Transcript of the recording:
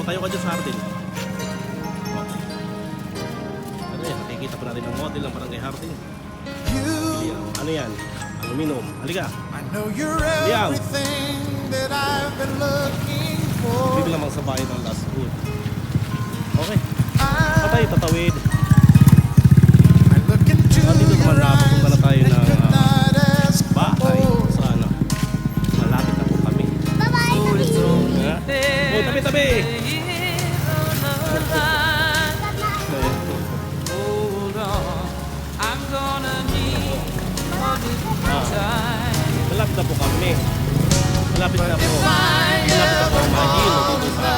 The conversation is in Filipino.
tayo ka dyan sa Hardin. Okay. Ano yan? Nakikita pa natin ang model ng Barangay Hardin. Ano yan? Aluminum. Halika. I know you're everything that I've been looking for. Bigla lamang sa bahay ng last food. Okay. Patay, tatawid. I look into Dito naman your napapunta na tayo eyes ng and not ask bahay. for. Sana. Malapit na po kami. Bye-bye, Ha? Oh, tabi-tabi! Malapit na po kami. Malapit na po. Malapit na po ang mahilo dito sa